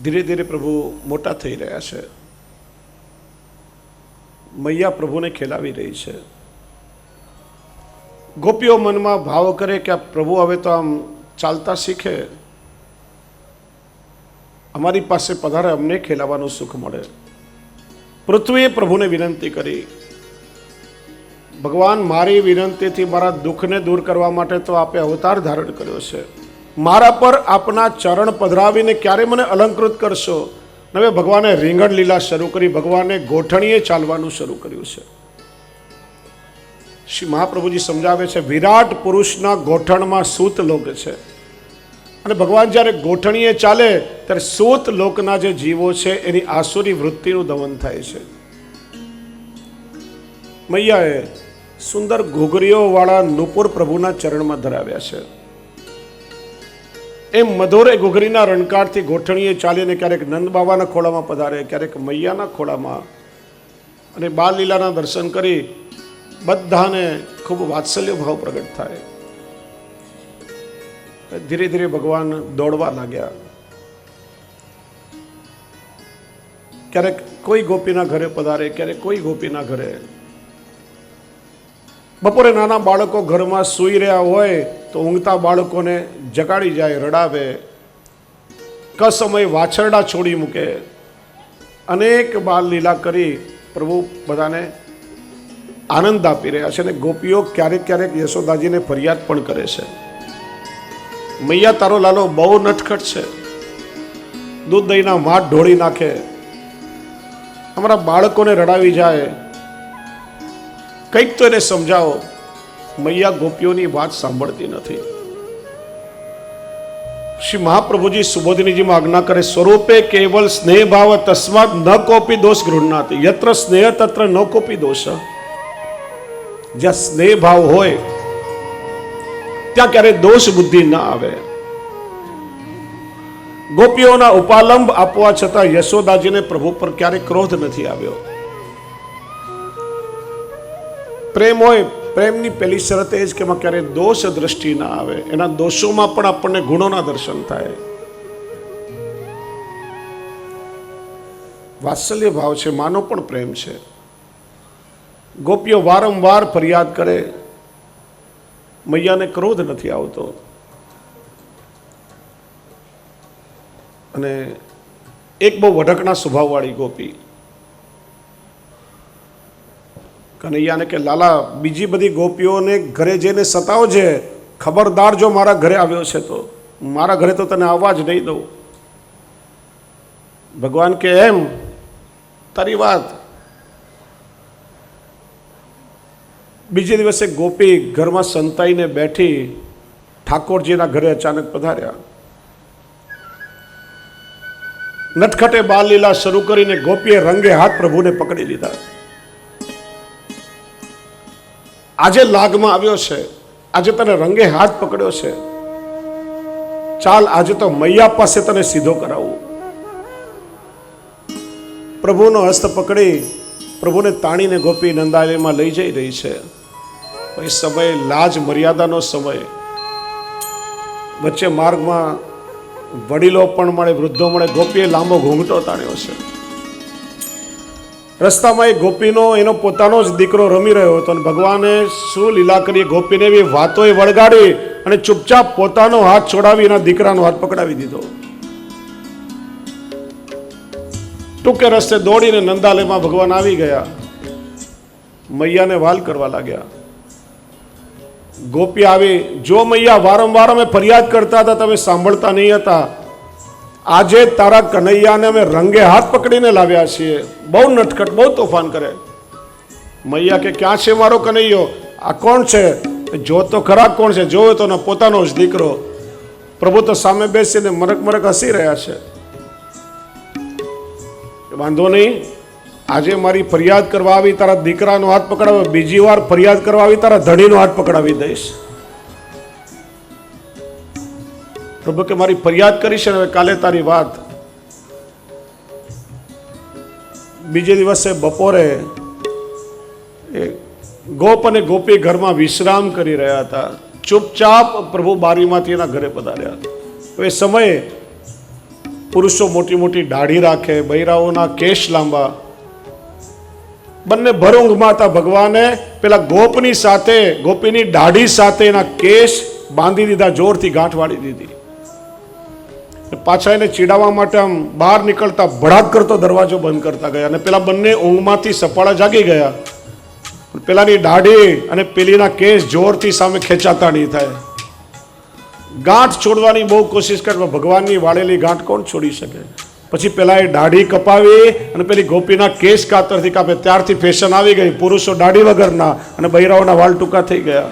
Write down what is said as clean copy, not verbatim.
ધીરે ધીરે પ્રભુ મોટા થઈ રહ્યા છે. મૈયા પ્રભુને ખેલાવી રહી છે. ગોપીઓ મનમાં ભાવ કરે કે આ પ્રભુ હવે તો આમ ચાલતા શીખે, અમારી પાસે પધારે, અમને ખેલાવાનું સુખ મળે. પૃથ્વીએ પ્રભુને વિનંતી કરી, ભગવાન મારી વિનંતીથી મારા દુઃખને દૂર કરવા માટે તો આપે અવતાર ધારણ કર્યો છે. મારા પર આપના ચરણ પધરાવીને ક્યારે મને અલંકૃત કરશો? હવે ભગવાને રીંગણ લીલા શરૂ કરી, ભગવાને ગોઠણીએ ચાલવાનું શરૂ કર્યું છે. શ્રી મહાપ્રભુજી સમજાવે છે, વિરાટ પુરુષના ગોઠણમાં સૂત લોક છે, અને ભગવાન જ્યારે ગોઠણીએ ચાલે ત્યારે સૂત લોકના જે જીવો છે એની આસુરી વૃત્તિનું દમન થાય છે. મૈયાએ સુંદર ઘૂઘરીઓ વાળા નુપુર પ્રભુના ચરણમાં ધરાવ્યા છે. એમ મધુર ઘૂઘરીના રણકારથી ગોઠણીએ ચાલીને ક્યારેક નંદ બાબાના ખોળામાં પધારે, ક્યારેક મૈયાના ખોળામાં, અને બાલ લીલાના દર્શન કરી બધાને ખૂબ વાત્સલ્ય ભાવ પ્રગટ થાય. ધીરે ધીરે ભગવાન દોડવા લાગ્યા. ક્યારેક કોઈ ગોપીના ઘરે પધારે, ક્યારેક કોઈ ગોપીના ઘરે. બપોરે નાના બાળકો ઘરમાં સૂઈ રહ્યા હોય તો ઊંઘતા બાળકોને જગાડી જાય, રડાવે. કસમય વાછરડા છોડી મૂકે. અનેક બાલ લીલા કરી પ્રભુ બધાને આનંદ આપી રહ્યા છે. અને ગોપીઓ ક્યારેક ક્યારેક યશોદાજીને ફરિયાદ પણ કરે છે, મૈયા તારો લાલો બહુ નટખટ છે, દૂધ દહીંના માઠ ઢોળી નાખે, અમારા બાળકોને રડાવી જાય, કંઈક તો એને સમજાવો. મૈયા ગોપીઓની વાત સાંભળતી નથી. શ્રી મહાપ્રભુજી સુબોધિનીજીમાં આજ્ઞા કરે, સ્વરૂપે કેવલ સ્નેહ ભાવ તસ્માત ન કોપી દોષ ગૃહણાતિ, યત્ર સ્નેહ તત્ર ન કોપી દોષ. જ્યાં સ્નેહ ભાવ હોય ત્યાં ક્યારે દોષ બુદ્ધિ ના આવે. ગોપીઓના ઉપાલંબ આપવા છતાં યશોદાજીને પ્રભુ પર ક્યારે ક્રોધ નથી આવ્યો. પ્રેમ હોય, પ્રેમની પહેલી શરત એ જ કે એમાં ક્યારે દોષ દ્રષ્ટિ ના આવે. એના દોષોમાં પણ આપણને ગુણોના દર્શન થાય. વાત્સલ્ય ભાવ છે, માનો પણ પ્રેમ છે. ગોપીઓ વારંવાર ફરિયાદ કરે, મૈયાને ક્રોધ નથી આવતો. અને એક બહુ વઢકના સ્વભાવવાળી ગોપી કનૈયાને કે, લાલા બીજી બધી ગોપીઓને ઘરે જઈને સતાવજે, ખબરદાર જો મારા ઘરે આવ્યો છે તો મારા ઘરે તો તને આવવા જ નહીં દઉં. ભગવાન કે, એમ તારી વાત. બીજે દિવસે ગોપી ઘરમાં સંતાઈને બેઠી, ઠાકોરજીના ઘરે અચાનક પધાર્યા. નટખટે બાલ લીલા શરૂ કરીને ગોપીએ રંગે હાથ પ્રભુને પકડી લીધા. આજે લાગમાં આવ્યો છે, આજે તને રંગે હાથ પકડ્યો છે, ચાલ આજે તો મૈયા પાસે તને સીધો કરાવું. પ્રભુનો હસ્ત પકડી પ્રભુને તાણીને ગોપી નંદાલયમાં લઈ જઈ રહી છે. એ સમય લાજ મર્યાદાનો સમય. વચ્ચે માર્ગમાં વડીલો પણ મળે, વૃદ્ધો મળે. ગોપીએ લાંબો ઘૂંઘટો તાણ્યો છે. રસ્તામાં એ ગોપીનો એનો પોતાનો જ દીકરો રમી રહ્યો હતો, અને ભગવાને શું લીલા કરી, ગોપીને એવી વાતોએ વળગાડી અને ચૂપચાપ પોતાનો હાથ છોડાવી એના દીકરાનો હાથ પકડાવી દીધો. ટૂંકે રસ્તે દોડીને નંદાલયમાં ભગવાન આવી ગયા. મૈયાને વાલ કરવા લાગ્યા. ગોપી આવી, જો મૈયા વારંવાર અમે ફરિયાદ કરતા હતા, તમે સાંભળતા નહીં હતા. આજે તારા કનૈયાને અમે રંગે હાથ પકડીને લાવ્યા છીએ. બહુ નટખટ, બહુ તોફાન કરે. મૈયા કે, ક્યાં છે મારો કનૈયો? આ કોણ છે? જો તો ખરા કોણ છે? જોયો તો ને પોતાનો જ દીકરો. પ્રભુ તો સામે બેસીને મરક મરક હસી રહ્યા છે. વાંધો નહીં, આજે મારી ફરિયાદ કરવા આવી, તારા દીકરાનો હાથ પકડાવે, બીજી વાર ફરિયાદ કરવા આવી, તારા ધણીનો હાથ પકડાવી દઈશ. પ્રભુ કે, મારી ફરિયાદ કરી છે, હવે કાલે તારી વાત. બીજે દિવસે બપોરે ગોપ અને ગોપી ઘરમાં વિશ્રામ કરી રહ્યા હતા. ચૂપચાપ પ્રભુ બારીમાંથી એના ઘરે પધાર્યા. હવે સમયે પુરુષો મોટી મોટી દાઢી રાખે, બૈરાઓના કેશ લાંબા, બંને ભર ઊંઘમાં હતા. ભગવાને પેલા ગોપની સાથે, ગોપીની દાઢી સાથે એના કેશ બાંધી દીધા, જોરથી ગાંઠ વાળી દીધી. પાછા એને ચીડાવવા માટે આમ બહાર નીકળતા ભડાક કરતો દરવાજો બંધ કરતા ગયા, અને પેલા બંને ઊંઘમાંથી સપાળા જાગી ગયા. પેલાની દાઢી અને પેલીના કેસ જોરથી સામે ખેંચાતા નહીં થાય. ગાંઠ છોડવાની બહુ કોશિશ કરે, ભગવાનની વાળેલી ગાંઠ કોણ છોડી શકે? પછી પેલા એ દાઢી કપાવી અને પેલી ગોપીના કેસ કાતરથી કાપે. ત્યારથી ફેશન આવી ગઈ, પુરુષો દાઢી વગરના અને બૈરાઓના વાળ ટૂંકા થઈ ગયા.